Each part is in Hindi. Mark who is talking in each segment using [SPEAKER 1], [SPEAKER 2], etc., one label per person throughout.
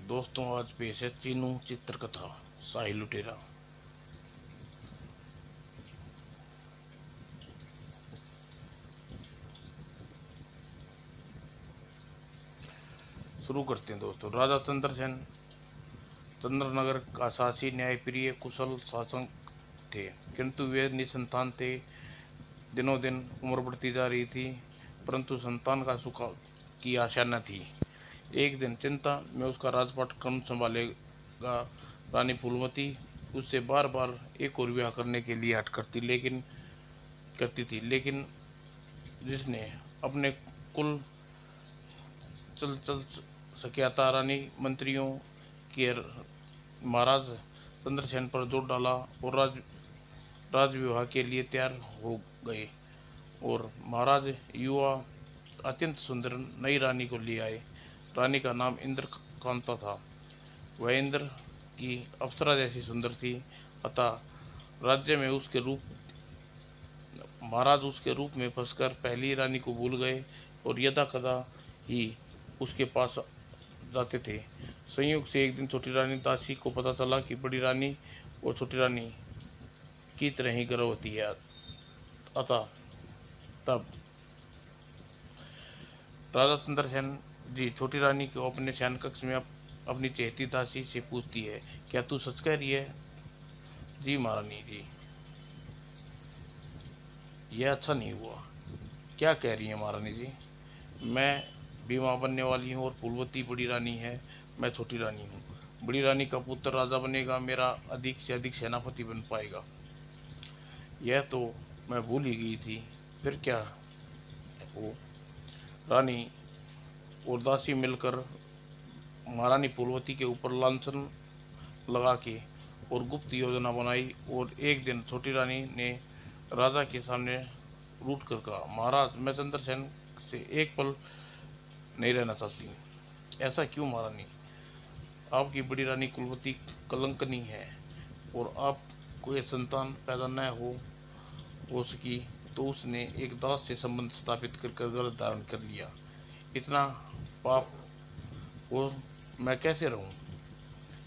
[SPEAKER 1] दोस्तों आज पेश है चीनू चित्रकथा शाही लुटेरा। शुरू करते हैं दोस्तों। राजा चंद्रसेन चंद्रनगर का शासी न्यायप्रिय कुशल शासक थे, किंतु वे निसंतान थे। दिनों दिन उम्र बढ़ती जा रही थी, परंतु संतान का सुख की आशा न थी। एक दिन चिंता में उसका राजपाट कौन संभालेगा। रानी फूलमती उससे बार बार एक और विवाह करने के लिए हट करती थी, लेकिन जिसने अपने कुल चल चल सकियाता रानी मंत्रियों के महाराज चंद्रसेन पर जोर डाला और राज विवाह के लिए तैयार हो गए। और महाराज युवा अत्यंत सुंदर नई रानी को ले आए। रानी का नाम इंद्र कांता था। वह इंद्र की अप्सरा जैसी सुंदर थी, अतः राज्य में महाराज उसके रूप में फंसकर पहली रानी को भूल गए और यदा कदा ही उसके पास जाते थे। संयोग से एक दिन छोटी रानी दासी को पता चला कि बड़ी रानी और छोटी रानी की तरह ही गर्भवती है। अतः तब राजा चंद्रसेन जी छोटी रानी को अपने शयन कक्ष में अपनी चहेती दासी से पूछती है, क्या तू सच कह रही है? जी महारानी जी, यह अच्छा नहीं हुआ। क्या कह रही है महारानी जी? मैं भी माँ बनने वाली हूँ और फूलवती बड़ी रानी है, मैं छोटी रानी हूँ। बड़ी रानी का पुत्र राजा बनेगा, मेरा अधिक से अधिक सेनापति बन पाएगा। यह तो मैं भूल ही गई थी। फिर क्या हो? रानी और दासी मिलकर महारानी फूलवती के ऊपर लांछन लगा के और गुप्त योजना बनाई। और एक दिन छोटी रानी ने राजा के सामने रूठ कर कहा, महाराज मैं चंद्रसेन से एक पल नहीं रहना चाहती। ऐसा क्यों महारानी? आपकी बड़ी रानी कुलवती कलंकनी है और आपको ये संतान पैदा न हो सकी तो उसने एक दास से संबंध स्थापित कर गर्भ धारण कर लिया। इतना पाप वो मैं कैसे रहूं?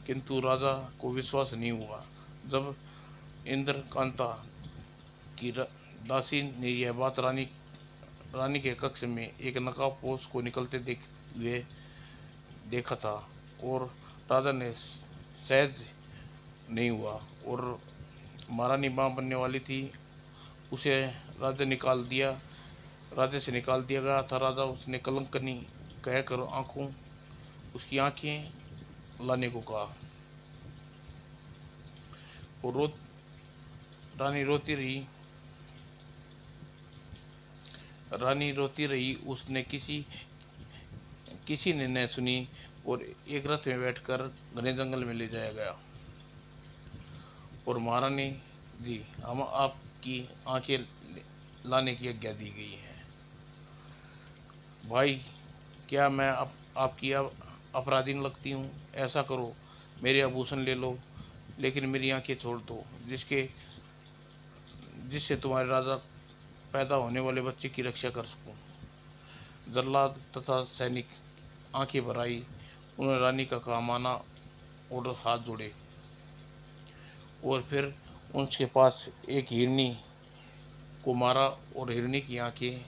[SPEAKER 1] किंतु राजा को विश्वास नहीं हुआ। जब इंद्र कांता की दासी ने यह बात रानी के कक्ष में एक नकाबपोश को निकलते हुए देखा था और राजा ने सहज नहीं हुआ और महारानी मां बनने वाली थी, उसे राजा से निकाल दिया गया था। राजा उसने कलंकनी कहकर उसकी आंखें लाने को कहा और रानी रोती रही। उसने किसी ने न सुनी और एक रथ में बैठकर घने जंगल में ले जाया गया। और महारानी जी हम आपकी आंखें लाने की आज्ञा दी गई है। भाई क्या मैं आपकी अपराधीन लगती हूँ? ऐसा करो, मेरे आभूषण ले लो, लेकिन मेरी आंखें छोड़ दो, जिससे तुम्हारे राजा पैदा होने वाले बच्चे की रक्षा कर सकूं। जल्लाद तथा सैनिक आंखें भर आई। उन्होंने रानी का कहा माना और हाथ जोड़े और फिर उनके पास एक हिरनी को मारा और हिरनी की आंखें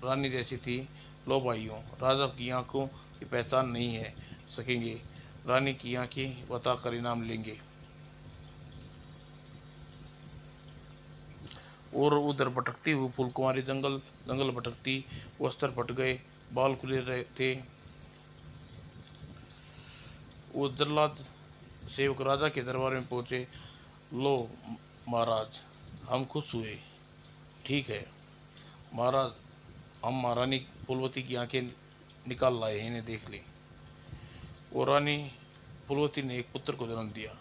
[SPEAKER 1] रानी जैसी थी। लो भाइयों, राजा की आंखों की पहचान नहीं है सकेंगे, रानी की आंखें बताकर इनाम लेंगे। और उधर भटकती हुई फूलकुमारी जंगल जंगल भटकती, वस्त्र फट गए, बाल खुले रहे थे। वो जल्लाद सेवक राजा के दरबार में पहुंचे। लो महाराज, हम खुश हुए। ठीक है महाराज, हम महारानी फूलवती की आंखें निकाल लाए, इन्हें देख ली। और रानी फूलवती ने एक पुत्र को जन्म दिया।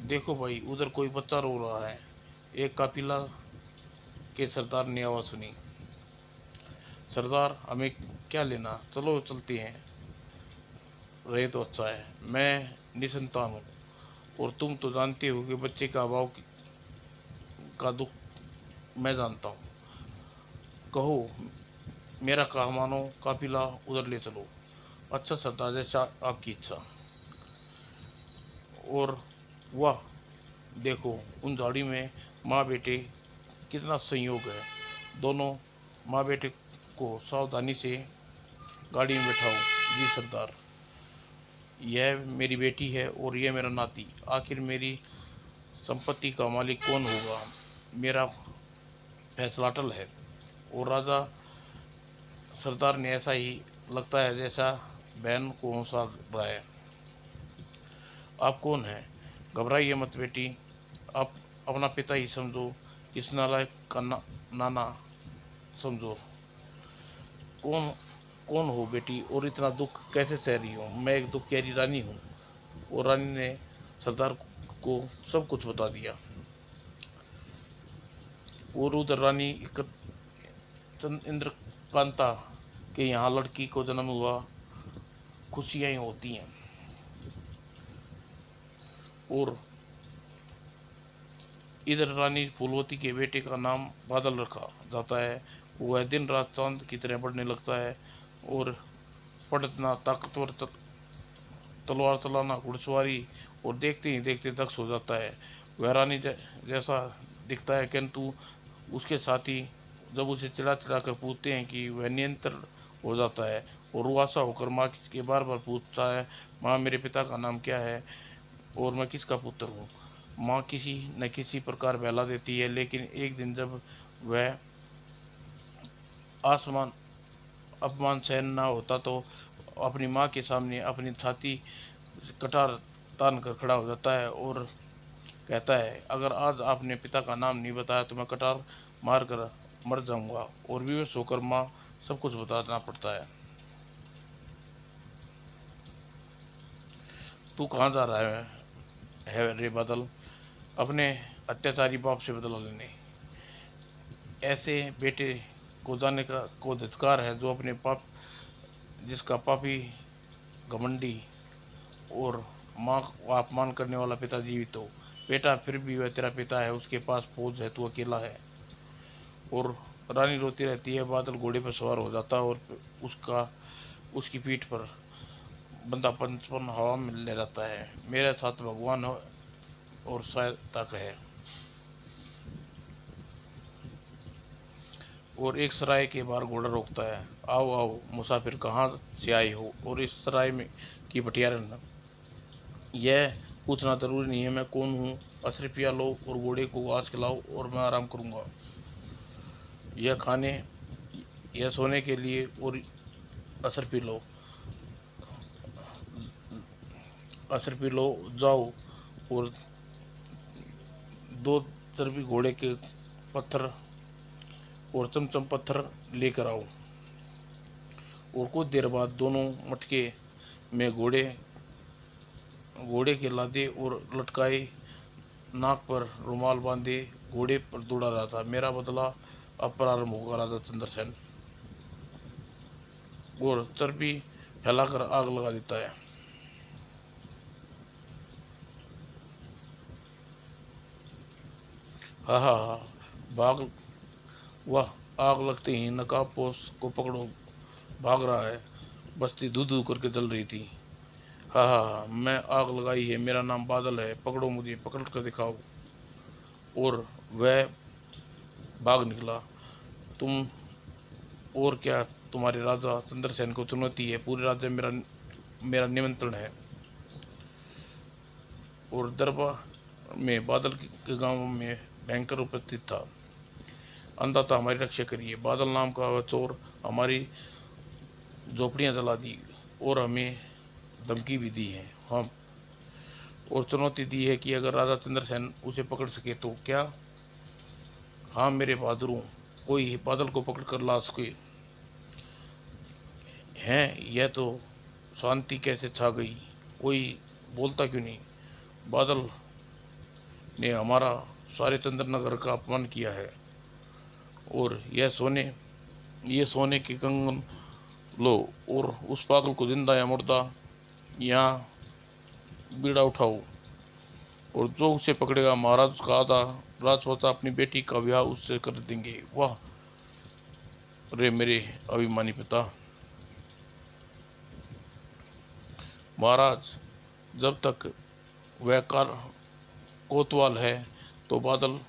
[SPEAKER 1] देखो भाई, उधर कोई बच्चा रो रहा है। एक काफिला के सरदार ने आवाज सुनी। सरदार, हमें क्या लेना, चलो चलते हैं। रहे तो अच्छा है, मैं निसंतान हूँ और तुम तो जानते हो कि बच्चे का अभाव का दुख मैं जानता हूँ। कहो, मेरा कहा मानो, काफिला उधर ले चलो। अच्छा सरदार, जैसा आपकी इच्छा। और वाह, देखो उन झाड़ी में माँ बेटे कितना संयोग है। दोनों माँ बेटे को सावधानी से गाड़ी में बैठाओ। जी सरदार, यह मेरी बेटी है और यह मेरा नाती। आखिर मेरी संपत्ति का मालिक कौन होगा? मेरा फैसला अटल है। और राजा सरदार ने ऐसा ही लगता है जैसा बहन को हंसा रहा है। आप कौन हैं? घबराइए मत बेटी, आप अपना पिता ही समझो, इस नालायक का नाना समझो। कौन कौन हो बेटी, और इतना दुख कैसे सह रही हो? मैं एक दुखियारी रानी हूँ। और रानी ने सरदार को सब कुछ बता दिया। और उधर रानी इंद्रकांता के यहाँ लड़की को जन्म हुआ, खुशियाँ ही होती हैं। और इधर रानी फूलवती के बेटे का नाम बादल रखा जाता है। वह दिन रात चांद की तरह बढ़ने लगता है और पढ़ना, ताकतवर तलवार चलाना, घुड़सवारी, और देखते ही देखते दक्ष हो जाता है। वह रानी जैसा दिखता है, किंतु उसके साथी जब उसे चिढ़ा चिढ़ा कर पूछते हैं कि वह नियंत्रण हो जाता है और रुआसा होकर माँ के बार बार पूछता है, माँ मेरे पिता का नाम क्या है और मैं किसका पुत्र हूँ? माँ किसी न किसी प्रकार बहला देती है, लेकिन एक दिन जब वह आसमान अपमान सहन ना होता तो अपनी माँ के सामने अपनी छाती कटार तान कर खड़ा हो जाता है और कहता है, अगर आज आपने पिता का नाम नहीं बताया तो मैं कटार मार कर मर जाऊंगा। और विवश होकर माँ सब कुछ बताना पड़ता है। तू कहाँ जा रहा है रे बादल? अपने अत्याचारी बाप से बदला लेने। ऐसे बेटे को जाने का को धिक्कार है जो अपने पाप, जिसका पापी, घमंडी और माँ का अपमान करने वाला पिता जीवित हो। बेटा, फिर भी वह तेरा पिता है, उसके पास फौज है, तू अकेला है। और रानी रोती रहती है। बादल घोड़े पर सवार हो जाता है और उसका उसकी पीठ पर बंदा पंचपन हवा मिलने रहता है। मेरे साथ भगवान और सहायता है। और एक सराय के बाहर घोड़ा रोकता है। आओ आओ मुसाफिर, कहाँ से आए हो और इस सराय में की बटियारन? यह पूछना जरूरी नहीं है मैं कौन हूँ। 80 रुपया लो और घोड़े को घास खिलाओ और मैं आराम करूँगा। यह खाने, यह सोने के लिए, और 80 रुपये लो। 80 रुपये लो, जाओ और 2 चर्बी घोड़े के पत्थर और चमचम पत्थर लेकर आओ। और कुछ देर बाद दोनों मटके में घोड़े घोड़े के लादे और लटकाए, नाक पर रुमाल बांधे घोड़े पर दौड़ा रहा था। मेरा बदला अब प्रारंभ होगा राजा चंद्रसेन। और चर्बी फैलाकर आग लगा देता है। हा हा हा, भाग, वह आग लगते ही नकाबपोश को पकड़ो, भाग रहा है। बस्ती धू धू करके जल रही थी। हा हा हा, मैं आग लगाई है, मेरा नाम बादल है, पकड़ो मुझे, पकड़ कर दिखाओ। और वह भाग निकला। तुम और क्या, तुम्हारे राजा चंद्रसेन को चुनौती है, पूरे राज्य मेरा मेरा निमंत्रण है। और दरबार में बादल के गांव में भयंकर उपस्थित था। अंधा था, हमारी रक्षा करिए। बादल नाम का वह चोर हमारी झोपड़ियां जला दी और हमें धमकी भी दी है। हम और चुनौती दी है कि अगर राजा चंद्रसेन उसे पकड़ सके तो क्या? हाँ मेरे बहादुरों, कोई बादल को पकड़ कर ला सके हैं? यह तो शांति कैसे छा गई, कोई बोलता क्यों नहीं? बादल ने हमारा सारे चंद्रनगर का अपमान किया है। और ये सोने के कंगन लो और उस पागल को जिंदा या मुर्दा यहाँ बीड़ा उठाओ। और जो उसे पकड़ेगा महाराज का आधा राजपाट अपनी बेटी का ब्याह उससे कर देंगे। वाह रे मेरे अभिमानी पिता। महाराज, जब तक वह कार कोतवाल है तो बादल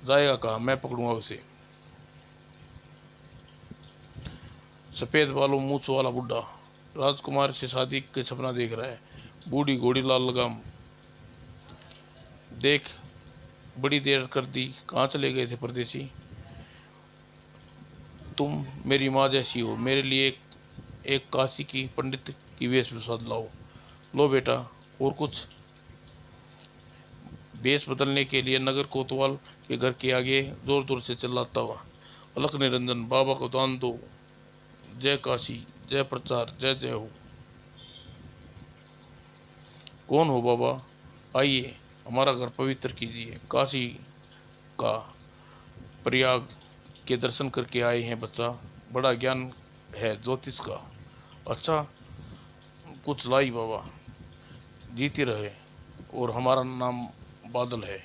[SPEAKER 1] जाएगा कहाँ, मैं पकड़ूंगा उसे। सफेद बालों मूछ वाला बुढ़ा राजकुमार से शादी के सपना देख रहा है। बूढ़ी घोड़ी लाल लगाम, देख बड़ी देर कर दी, कहाँ चले गए थे परदेसी। तुम मेरी माँ जैसी हो, मेरे लिए एक काशी की पंडित की वेशभूषा लाओ। लो बेटा। और कुछ? वेश बदलने के लिए नगर कोतवाल के घर के आगे जोर जोर से चिल्लाता हुआ, अलख निरंजन, बाबा को दान दो, जय काशी, जय प्रचार, जय जय हो। कौन हो बाबा? आइए हमारा घर पवित्र कीजिए। काशी का, प्रयाग के दर्शन करके आए हैं बच्चा, बड़ा ज्ञान है ज्योतिष का। अच्छा, कुछ लाई बाबा। जीती रहे। और हमारा नाम बादल है।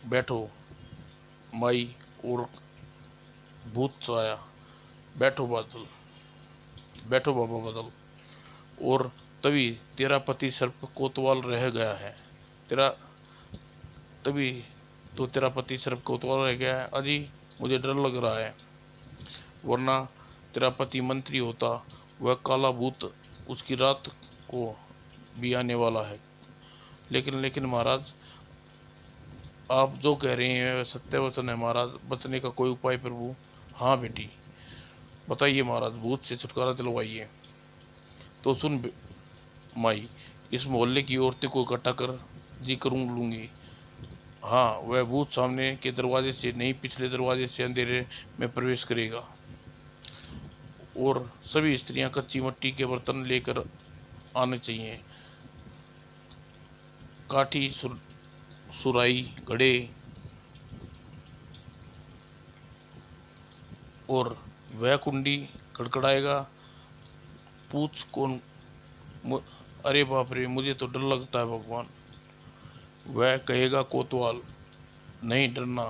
[SPEAKER 1] बैठो माई और भूत सोया। बैठो बादल, बैठो बाबा बादल। और तभी तेरा पति सर्प कोतवाल रह गया है। तेरा तभी तो तेरा पति सर्प कोतवाल रह गया है। अजी मुझे डर लग रहा है, वरना तेरा पति मंत्री होता। वह काला भूत उसकी रात को भी आने वाला है। लेकिन लेकिन महाराज, आप जो कह रहे हैं वह सत्य वचन है महाराज। बचने का कोई उपाय प्रभु? हाँ बेटी, बताइए महाराज, भूत से छुटकारा दिलवाइए। तो सुन माई, इस मोहल्ले की औरतें को इकट्ठा कर जी करूँ लूंगी। हाँ, वह भूत सामने के दरवाजे से नहीं, पिछले दरवाजे से अंधेरे में प्रवेश करेगा। और सभी स्त्रियां कच्ची मिट्टी के बर्तन लेकर आने चाहिए। काठी, सुराई, घड़े। और वह कुंडी खड़खड़ाएगा। पूछ कौन? अरे बाप रे, मुझे तो डर लगता है भगवान। वह कहेगा कोतवाल। नहीं डरना।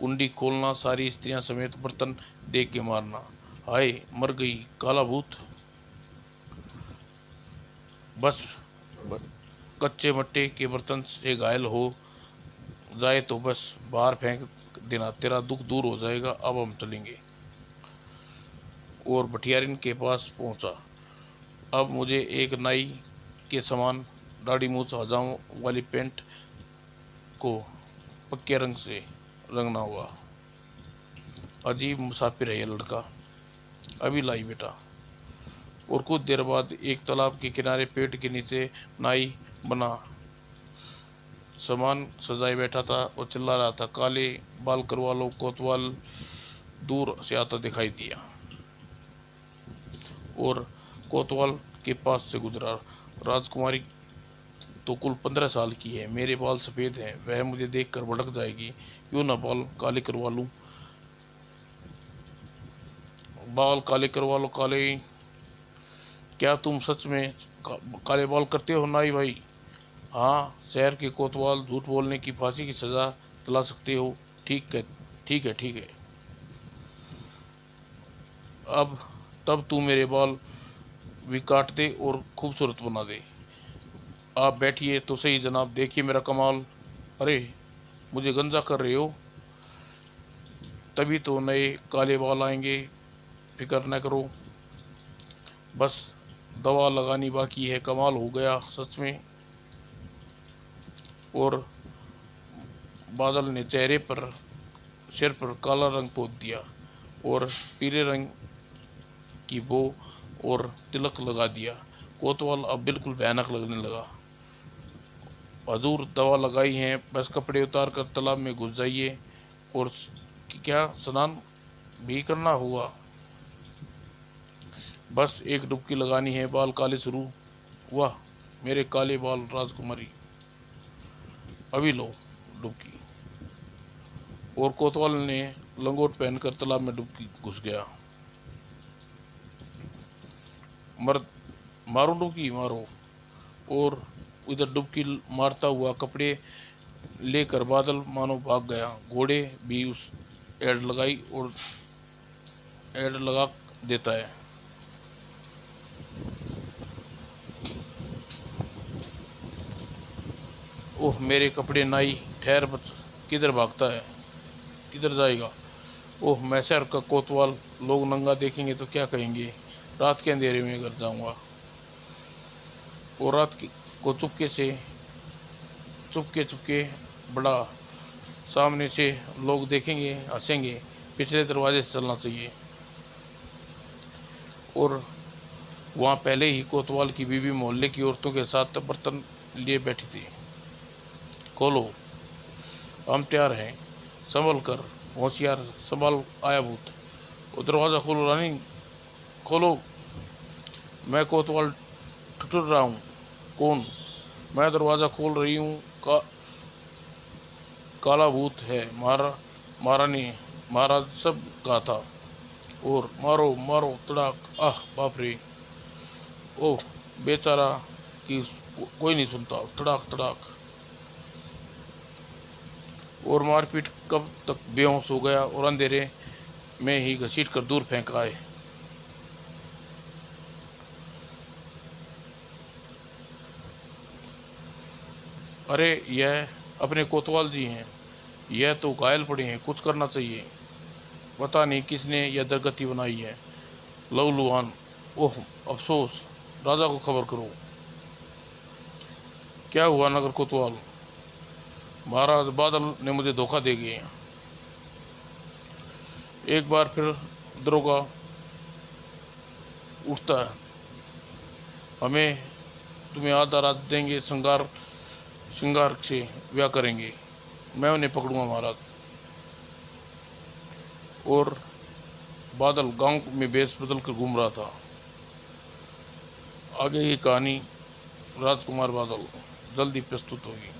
[SPEAKER 1] कुंडी खोलना, सारी स्त्रियां समेत बर्तन देख के मारना। हाय मर गई, काला भूत। बस कच्चे मट्टे के बर्तन से घायल हो जाए तो बस बाहर फेंक देना, तेरा दुख दूर हो जाएगा। अब हम चलेंगे। और भटियारिन के पास पहुंचा। अब मुझे एक नाई के समान दाढ़ी मूछ हजाम वाली पेंट को पक्के रंग से रंगना होगा। अजीब मुसाफिर है ये लड़का, अभी लाई बेटा। और कुछ देर बाद एक तालाब के किनारे पेड़ के नीचे नाई बना सामान सजाए बैठा था और चिल्ला रहा था, काले बाल करवा लो। कोतवाल दूर से आता दिखाई दिया और कोतवाल के पास से गुजरा। राजकुमारी तो कुल 15 साल की है, मेरे बाल सफ़ेद हैं, वह मुझे देखकर भड़क जाएगी। क्यों ना बाल काले करवा लूं? बाल काले करवा लो। काले? क्या तुम सच में काले बाल करते हो नाई भाई? हाँ, शहर के कोतवाल झूठ बोलने की फांसी की सजा दिला सकते हो। ठीक है, ठीक है, ठीक है। अब तब तू मेरे बाल भी काट दे और खूबसूरत बना दे। आप बैठिए तो सही जनाब, देखिए मेरा कमाल। अरे मुझे गंजा कर रहे हो? तभी तो नए काले बाल आएंगे, फिक्र न करो। बस दवा लगानी बाकी है। कमाल हो गया सच में। और बादल ने चेहरे पर, सिर पर काला रंग पोत दिया और पीले रंग की बो और तिलक लगा दिया। कोतवाल अब बिल्कुल भयानक लगने लगा। हजूर, दवा लगाई है, बस कपड़े उतार कर तालाब में घुस जाइए। और क्या स्नान भी करना होगा? बस एक डुबकी लगानी है, बाल काले शुरू। वाह मेरे काले बाल राजकुमारी, अभी लो डुबकी। और कोतवाल ने लंगोट पहनकर तालाब में डुबकी घुस गया। मर्द, मारो डुबकी मारो। और इधर डुबकी मारता हुआ कपड़े लेकर बादल मानो भाग गया। घोड़े भी उस एड लगाई और एड लगा देता है। ओह मेरे कपड़े नाई, ठहर बच, किधर भागता है, किधर जाएगा। ओह मैं शहर का कोतवाल, लोग नंगा देखेंगे तो क्या कहेंगे, रात के अंधेरे में घर जाऊंगा। और को चुपके चुपके बड़ा, सामने से लोग देखेंगे हंसेंगे, पिछले दरवाजे से चलना चाहिए। और वहाँ पहले ही कोतवाल की बीवी मोहल्ले की औरतों के साथ बर्तन लिए बैठी थी। खोलो, हम तैयार हैं, संभल कर, होशियार, संभाल आया भूत। वो दरवाज़ा खोलो रानी, खोलो। मैं कोतवाल ठुठुर रहा हूँ। कौन? मैं दरवाज़ा खोल रही हूँ। काला भूत है, महारानी, महाराज सब कहा था। और मारो मारो तड़ाक, आह बाप रे, ओह बेचारा, कि कोई नहीं सुनता, तड़ाक तड़ाक। और मारपीट कब तक बेहोश हो गया और अंधेरे में ही घसीट कर दूर फेंक आए। अरे यह अपने कोतवाल जी हैं, यह तो घायल पड़े हैं, कुछ करना चाहिए। पता नहीं किसने यह दुर्गति बनाई है। लहूलुहान, ओह अफसोस, राजा को खबर करो। क्या हुआ नगर कोतवाल? महाराज बादल ने मुझे धोखा दे गए। एक बार फिर दरोगा उठता है, हमें तुम्हें आधा रात देंगे, श्रृंगार से ब्याह करेंगे, मैं उन्हें पकड़ूंगा महाराज। और बादल गांव में भेष बदल कर घूम रहा था। आगे की कहानी राजकुमार बादल जल्दी प्रस्तुत होगी।